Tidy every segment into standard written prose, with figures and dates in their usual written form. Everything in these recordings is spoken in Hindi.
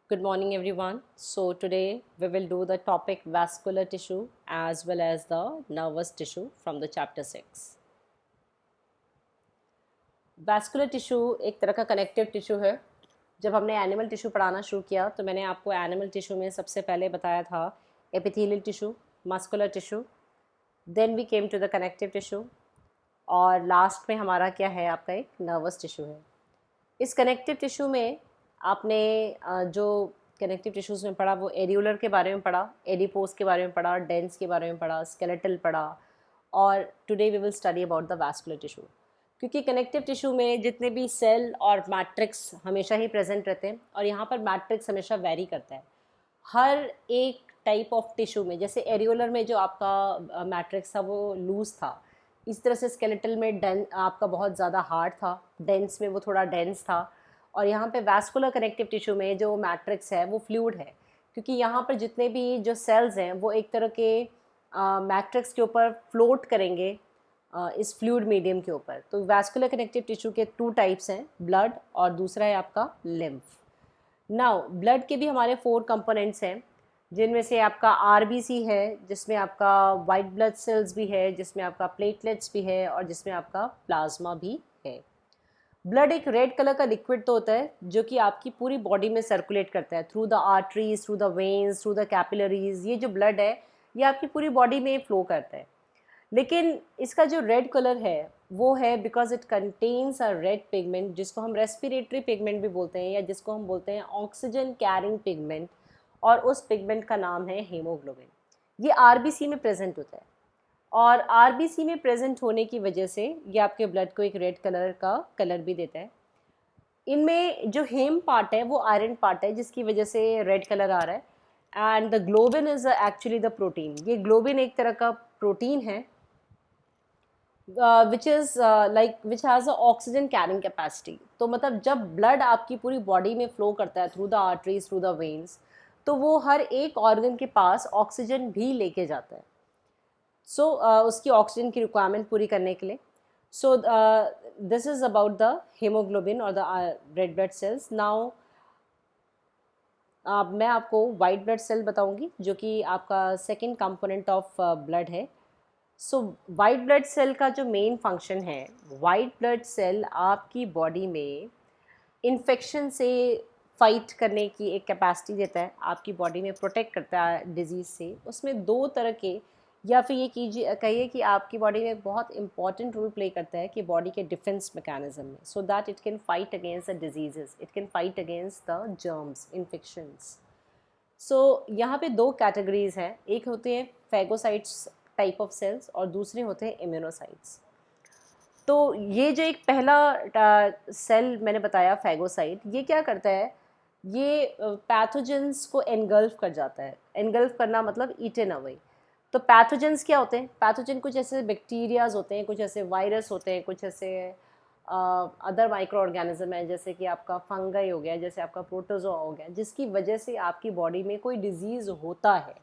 Good morning, everyone. So, today we will do the topic vascular tissue as well as the nervous tissue from the chapter 6. Vascular tissue एक तरह का कनेक्टिव टिश्यू है. जब हमने एनिमल टिश्यू पढ़ाना शुरू किया तो मैंने आपको एनिमल टिश्यू में सबसे पहले बताया था epithelial tissue, muscular tissue, then we came to the connective tissue और लास्ट में हमारा क्या है, आपका एक नर्वस टिश्यू है. इस कनेक्टिव टिश्यू में आपने जो कनेक्टिव टिश्यूज़ में पढ़ा वो एरियोलर के बारे में पढ़ा, एडिपोज के बारे में पढ़ा, डेंस के बारे में पढ़ा, स्केलेटल पढ़ा और today we will study about the vascular tissue. क्योंकि कनेक्टिव टिश्यू में जितने भी सेल और मैट्रिक्स हमेशा ही प्रेजेंट रहते हैं और यहाँ पर मैट्रिक्स हमेशा वेरी करता है. हर एक टाइप ऑफ टिश्यू में, जैसे एरियोलर में जो आपका मैट्रिक्स था वो लूज था, इस तरह से स्केलेटल में आपका बहुत ज़्यादा हार्ड था, डेंस में वो थोड़ा डेंस था और यहाँ पे वैस्कुलर कनेक्टिव टिश्यू में जो मैट्रिक्स है वो फ्लूइड है. क्योंकि यहाँ पर जितने भी जो सेल्स हैं वो एक तरह के मैट्रिक्स के ऊपर फ्लोट करेंगे इस फ्लूइड मीडियम के ऊपर. तो वैस्कुलर कनेक्टिव टिश्यू के 2 टाइप्स हैं, ब्लड और दूसरा है आपका लिम्फ. नाउ ब्लड के भी हमारे 4 कंपोनेंट्स हैं, जिनमें से आपका आरबीसी है, जिसमें आपका वाइट ब्लड सेल्स भी है, जिसमें आपका प्लेटलेट्स भी है और जिसमें आपका प्लाज्मा भी है. ब्लड एक रेड कलर का लिक्विड तो होता है जो कि आपकी पूरी बॉडी में सर्कुलेट करता है through the arteries, through the veins, through the capillaries. ये जो ब्लड है ये आपकी पूरी बॉडी में फ्लो करता है. लेकिन इसका जो रेड कलर है वो है because it contains a red pigment, जिसको हम रेस्पिरेटरी पिगमेंट भी बोलते हैं या जिसको हम बोलते हैं ऑक्सीजन कैरिंग पिगमेंट, और उस पिगमेंट का नाम है हीमोग्लोबिन. ये आरबीसी में प्रेजेंट होता है और आरबीसी में प्रेजेंट होने की वजह से ये आपके ब्लड को एक रेड कलर का कलर भी देता है. इनमें जो हेम पार्ट है वो आयरन पार्ट है जिसकी वजह से रेड कलर आ रहा है. And the globin is actually the protein. ये ग्लोबिन एक तरह का प्रोटीन है which is like which has a oxygen carrying capacity. तो मतलब जब ब्लड आपकी पूरी बॉडी में फ्लो करता है through the arteries, through the veins, तो वो हर एक ऑर्गन के पास ऑक्सीजन भी लेके जाता है. सो उसकी ऑक्सीजन की रिक्वायरमेंट पूरी करने के लिए. So this is about the haemoglobin और the red blood cells. Now मैं आपको वाइट ब्लड सेल बताऊंगी जो कि आपका सेकेंड कंपोनेंट ऑफ ब्लड है. सो वाइट ब्लड सेल का जो मेन फंक्शन है, वाइट ब्लड सेल आपकी बॉडी में इन्फेक्शन से फाइट करने की एक कैपेसिटी देता है, आपकी बॉडी में प्रोटेक्ट करता है डिजीज़ से. उसमें 2 तरह के, या फिर ये कहिए कि आपकी बॉडी में एक बहुत इंपॉर्टेंट रोल प्ले करता है कि बॉडी के डिफेंस मैकेनिज्म में, so that it can fight against the diseases, it can fight against the germs, infections. So यहाँ पे 2 कैटेगरीज हैं, एक होते हैं फैगोसाइट्स टाइप ऑफ सेल्स और दूसरे होते हैं इम्यूनोसाइट्स. तो ये जो एक पहला सेल मैंने बताया फैगोसाइट, ये क्या करता है, ये पैथोजेंस को एनगल्फ कर जाता है. एनगल्फ करना मतलब ईटन अवे. तो पैथोजेंस क्या होते हैं? पैथोजन कुछ ऐसे बैक्टीरियाज होते हैं, कुछ ऐसे वायरस होते हैं, कुछ ऐसे अदर माइक्रो ऑर्गेनिज्म है, जैसे कि आपका फंगाई हो गया, जैसे आपका प्रोटोजोआ हो गया, जिसकी वजह से आपकी बॉडी में कोई डिजीज़ होता है.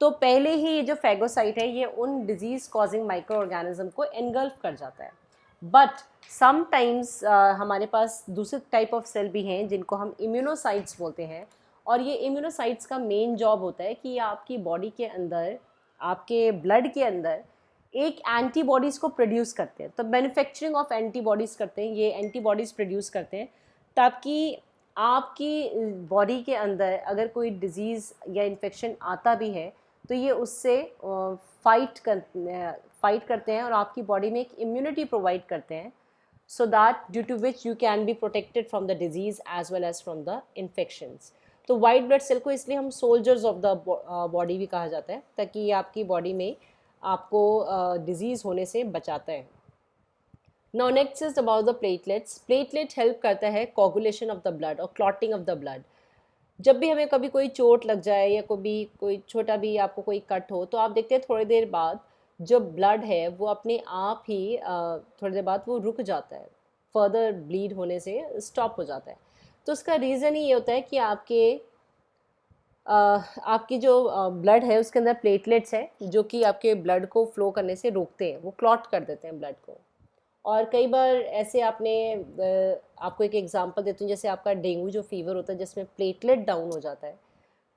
तो पहले ही ये जो फैगोसाइट है ये उन डिजीज़ कॉजिंग माइक्रो ऑर्गेनिज्म को एनगल्फ कर जाता है. बट समटाइम्स हमारे पास दूसरे टाइप ऑफ सेल भी हैं जिनको हम इम्यूनोसाइट्स बोलते हैं. और ये इम्यूनोसाइट्स का मेन जॉब होता है कि ये आपकी बॉडी के अंदर, आपके ब्लड के अंदर एक एंटीबॉडीज़ को प्रोड्यूस करते हैं. तो मैन्युफैक्चरिंग ऑफ एंटीबॉडीज़ करते हैं, ये एंटीबॉडीज़ प्रोड्यूस करते हैं ताकि आपकी बॉडी के अंदर अगर कोई डिज़ीज़ या इन्फेक्शन आता भी है तो ये उससे फाइट करते हैं और आपकी बॉडी में एक इम्यूनिटी प्रोवाइड करते हैं, so that due to which you can be protected from the disease as well as from the infections. तो वाइट ब्लड सेल को इसलिए हम सोल्जर्स ऑफ द बॉडी भी कहा जाता है, ताकि ये आपकी बॉडी में आपको डिजीज़ होने से बचाता है. Now next is about the platelets. Platelet help करता है कोगुलेशन ऑफ द ब्लड और क्लॉटिंग ऑफ द ब्लड. जब भी हमें कभी कोई चोट लग जाए या कोई छोटा भी आपको कोई कट हो, तो आप देखते हैं थोड़ी देर बाद जो ब्लड है वो अपने आप ही थोड़ी देर बाद वो रुक जाता है, फर्दर ब्लीड होने से स्टॉप हो जाता है. तो उसका रीज़न ही ये होता है कि आपकी जो ब्लड है उसके अंदर प्लेटलेट्स है जो कि आपके ब्लड को फ्लो करने से रोकते हैं, वो क्लॉट कर देते हैं ब्लड को. और कई बार ऐसे आपको एक एग्जांपल देती हूँ, जैसे आपका डेंगू जो फीवर होता है जिसमें प्लेटलेट डाउन हो जाता है,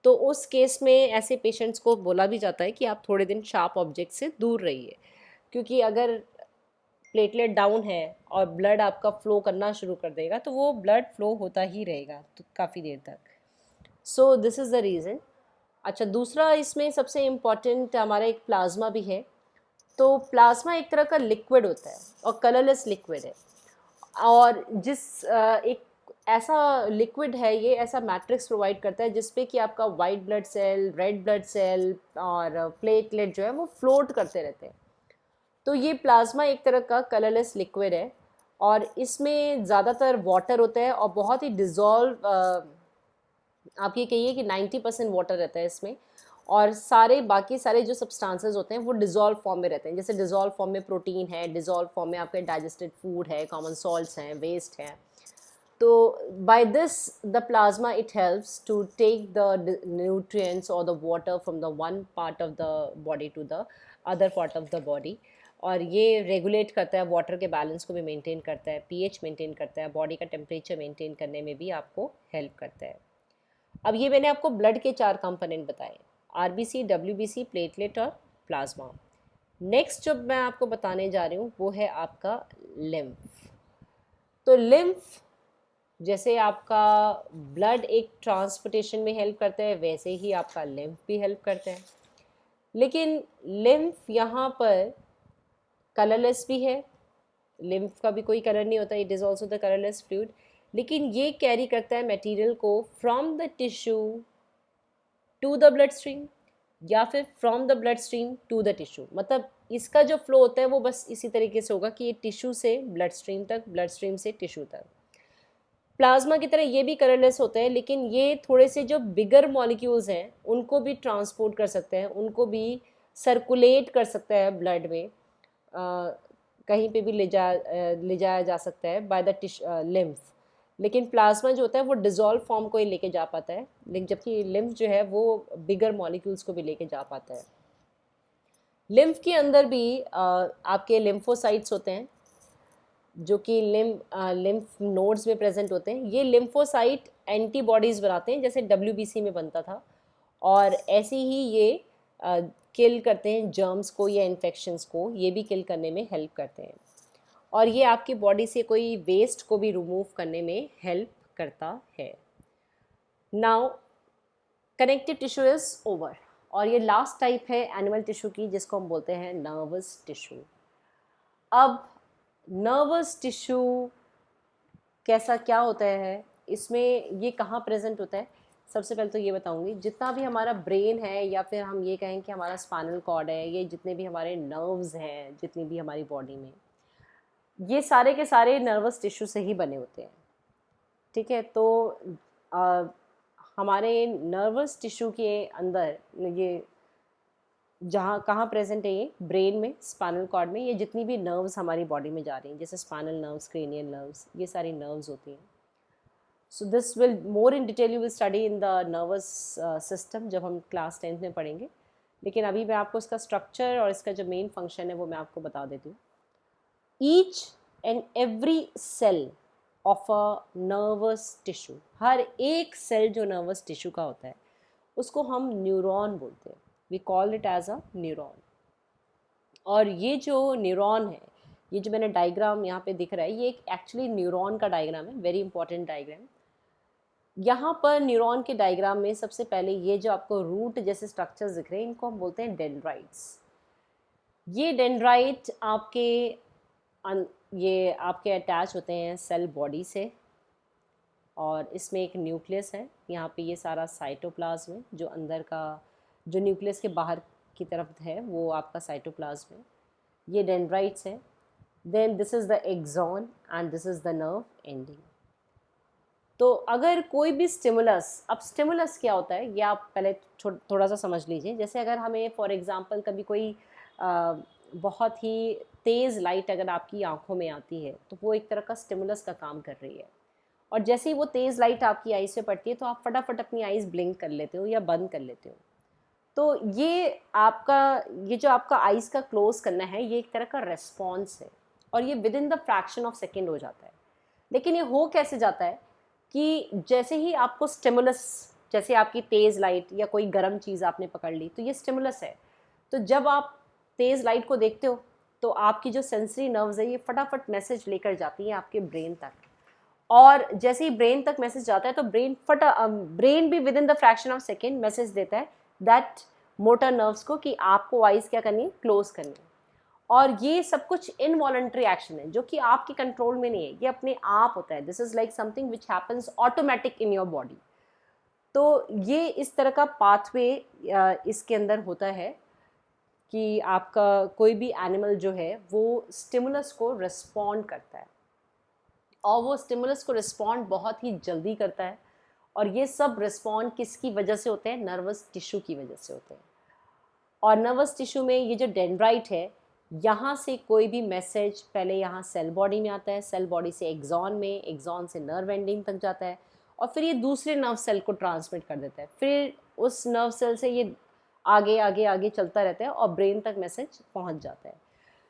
तो उस केस में ऐसे पेशेंट्स को बोला भी जाता है कि आप थोड़े दिन शार्प ऑब्जेक्ट से दूर रहिए, क्योंकि अगर प्लेटलेट डाउन है और ब्लड आपका फ्लो करना शुरू कर देगा तो वो ब्लड फ्लो होता ही रहेगा तो काफ़ी देर तक। सो दिस इज़ द रीज़न। अच्छा, दूसरा इसमें सबसे इम्पॉर्टेंट हमारा एक प्लाज्मा भी है। तो प्लाज्मा एक तरह का लिक्विड होता है और कलरलेस लिक्विड है, और एक ऐसा लिक्विड है, ये ऐसा मैट्रिक्स प्रोवाइड करता है जिसपे कि आपका white blood cell, red blood cell और प्लेटलेट जो है वो फ्लोट करते रहते हैं। तो ये प्लाज्मा एक तरह का कलरलेस लिक्विड है और इसमें ज़्यादातर वाटर होता है और बहुत ही डिज़ोल्व, आप ये कहिए कि 90% वाटर रहता है इसमें, और बाकी सारे जो सब्सटेंसेस होते हैं वो डिज़ोल्व फॉर्म में रहते हैं। जैसे डिज़ोल्व फॉर्म में प्रोटीन है, डिज़ोल्व फॉर्म में आपके डाइजेस्टेड फूड है, कॉमन सॉल्ट्स हैं, वेस्ट है। तो by this the plasma it helps to take the nutrients or the water from the one part of the body to the other part of the body, और ये रेगुलेट करता है वाटर के बैलेंस को भी मेंटेन करता है, पीएच मेंटेन करता है, बॉडी का टेम्परेचर मेंटेन करने में भी आपको हेल्प करता है। अब ये मैंने आपको ब्लड के 4 कंपोनेंट बताए, आरबीसी, डब्ल्यूबीसी, प्लेटलेट और प्लाज्मा। नेक्स्ट जो मैं आपको बताने जा रही हूँ वो है आपका लिम्फ। तो लिम्फ, जैसे आपका ब्लड एक ट्रांसपोर्टेशन में हेल्प करता है वैसे ही आपका लिम्फ भी हेल्प करता है, लेकिन लिम्फ यहाँ पर कलरलेस भी है। लिम्फ का भी कोई कलर नहीं होता, it is also the colourless fluid, लेकिन ये कैरी करता है मटेरियल को from the tissue to the blood stream या फिर from the blood stream to the tissue. मतलब इसका जो फ्लो होता है वो बस इसी तरीके से होगा कि ये टिश्यू से ब्लड स्ट्रीम तक, ब्लड स्ट्रीम से टिश्यू तक। प्लाज्मा की तरह ये भी कलरलेस होते हैं, लेकिन ये थोड़े से जो बिगर मॉलिक्यूल्स हैं उनको भी ट्रांसपोर्ट कर सकते हैं, उनको भी सर्कुलेट कर सकता है ब्लड में, कहीं पे भी ले जाया जा सकता है बाय द लिम्फ। लेकिन प्लाज्मा जो होता है वो डिज़ोल्व फॉर्म को ही लेके जा पाता है, लेकिन जबकि लिम्फ जो है वो बिगर मॉलिक्यूल्स को भी लेके जा पाता है। लिम्फ के अंदर भी आपके लिम्फोसाइट्स होते हैं जो कि लिम्फ नोड्स में प्रेजेंट होते हैं। ये लिम्फोसाइट एंटीबॉडीज़ बनाते हैं जैसे डब्ल्यूबीसी में बनता था, और ऐसे ही ये किल करते हैं जर्म्स को या इन्फेक्शंस को, ये भी किल करने में हेल्प करते हैं, और ये आपकी बॉडी से कोई वेस्ट को भी रिमूव करने में हेल्प करता है। Now connective tissue is over, और ये लास्ट टाइप है एनिमल टिश्यू की जिसको हम बोलते हैं नर्वस टिश्यू। अब नर्वस टिश्यू कैसा क्या होता है, इसमें ये कहाँ प्रेजेंट होता है, सबसे पहले तो ये बताऊंगी। जितना भी हमारा ब्रेन है या फिर हम ये कहें कि हमारा स्पाइनल कॉर्ड है, ये जितने भी हमारे नर्व्स हैं जितनी भी हमारी बॉडी में, ये सारे के सारे नर्वस टिश्यू से ही बने होते हैं। ठीक है, तो हमारे नर्वस टिश्यू के अंदर ये जहाँ कहाँ प्रेजेंट है, ये ब्रेन में, स्पाइनल कॉर्ड में, ये जितनी भी नर्व्स हमारी बॉडी में जा रही हैं जैसे स्पाइनल नर्व्स, क्रेनियल नर्व्स, ये सारी नर्व्स होती हैं। So this will more in detail you will study in the nervous system जब हम क्लास 10th में पढ़ेंगे, लेकिन अभी मैं आपको इसका स्ट्रक्चर और इसका जो मेन फंक्शन है वो मैं आपको बता देती हूँ। Each and every cell of a nervous tissue, हर एक सेल जो नर्वस टिश्यू का होता है उसको हम न्यूरॉन बोलते हैं, we call it as a neuron. और ये जो न्यूरॉन है, ये जो मैंने डायग्राम यहाँ पे दिख रहा है, ये एक एक्चुअली न्यूरॉन का डायग्राम है, वेरी इंपॉर्टेंट डायग्राम। यहाँ पर न्यूरॉन के डायग्राम में सबसे पहले ये जो आपको रूट जैसे स्ट्रक्चर्स दिख रहे हैं इनको हम बोलते हैं डेंड्राइट्स। ये डेंड्राइट ये आपके अटैच होते हैं सेल बॉडी से, और इसमें एक न्यूक्लियस है, यहाँ पे ये सारा साइटोप्लाज्म है, जो अंदर का, जो न्यूक्लियस के बाहर की तरफ है वो आपका साइटोप्लाज्म है, ये डेंड्राइट्स है। Then this is the axon and this is the nerve ending. तो अगर कोई भी स्टिमुलस, अब स्टिमुलस क्या होता है ये आप पहले थोड़ा सा समझ लीजिए। जैसे अगर हमें फॉर एग्जांपल कभी कोई बहुत ही तेज़ लाइट अगर आपकी आंखों में आती है तो वो एक तरह का स्टिमुलस का काम कर रही है, और जैसे ही वो तेज़ लाइट आपकी आईज पे पड़ती है तो आप फटाफट अपनी आईज ब्लिंक कर लेते हो या बंद कर लेते हो। तो ये जो आपका आईज का क्लोज करना है ये एक तरह का रेस्पॉन्स है, और ये with in the fraction of second हो जाता है। लेकिन ये हो कैसे जाता है कि जैसे ही आपको स्टिमुलस, जैसे आपकी तेज़ लाइट या कोई गर्म चीज़ आपने पकड़ ली तो ये स्टिमुलस है, तो जब आप तेज़ लाइट को देखते हो तो आपकी जो सेंसरी नर्व्स है ये फटाफट मैसेज लेकर जाती हैं आपके ब्रेन तक, और जैसे ही ब्रेन तक मैसेज जाता है तो ब्रेन भी with in the fraction of second message देता है दैट मोटर नर्व्स को कि आपको आइज़ क्या करनी है, क्लोज करनी है। और ये सब कुछ इनवॉलंटरी एक्शन है जो कि आपके कंट्रोल में नहीं है, ये अपने आप होता है। This is like something which happens automatic in your body. तो ये इस तरह का पाथवे इसके अंदर होता है कि आपका कोई भी एनिमल जो है वो स्टिमुलस को रिस्पॉन्ड करता है, और वो स्टिमुलस को रिस्पॉन्ड बहुत ही जल्दी करता है। और ये सब रिस्पॉन्ड किसकी वजह से होते हैं, नर्वस टिश्यू की वजह से होते हैं। और नर्वस टिश्यू में ये जो डेंड्राइट है, यहाँ से कोई भी मैसेज पहले यहाँ सेल बॉडी में आता है, सेल बॉडी से एक्सॉन में, एक्सॉन से नर्व एंडिंग तक जाता है, और फिर ये दूसरे नर्व सेल को ट्रांसमिट कर देता है। फिर उस नर्व सेल से ये आगे आगे आगे चलता रहता है और ब्रेन तक मैसेज पहुँच जाता है।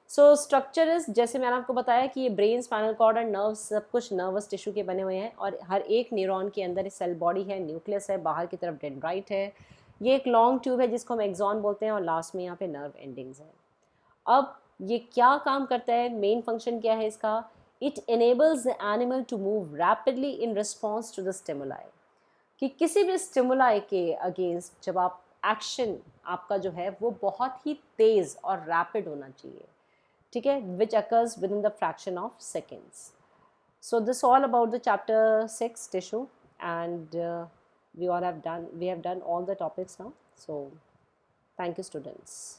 सो स्ट्रक्चर इज, जैसे मैंने आपको बताया कि ये ब्रेन, स्पाइनल कॉर्ड और नर्व्स सब कुछ नर्वस टिश्यू के बने हुए हैं, और हर एक न्यूरॉन के अंदर सेल बॉडी है, न्यूक्लियस है, बाहर की तरफ डेंड्राइट है, ये एक लॉन्ग ट्यूब है जिसको हम एक्सॉन बोलते हैं, और लास्ट में यहाँ पे नर्व एंडिंग्स हैं। अब ये क्या काम करता है, मेन फंक्शन क्या है इसका, it enables the animal to move rapidly in response to the stimuli, कि किसी भी स्टिमुलाई के अगेंस्ट जब आप एक्शन आपका जो है वो बहुत ही तेज़ और रैपिड होना चाहिए, ठीक है, which occurs with in the fraction of seconds. So this all about the chapter 6 tissue, and we have done all the topics now. So thank you students.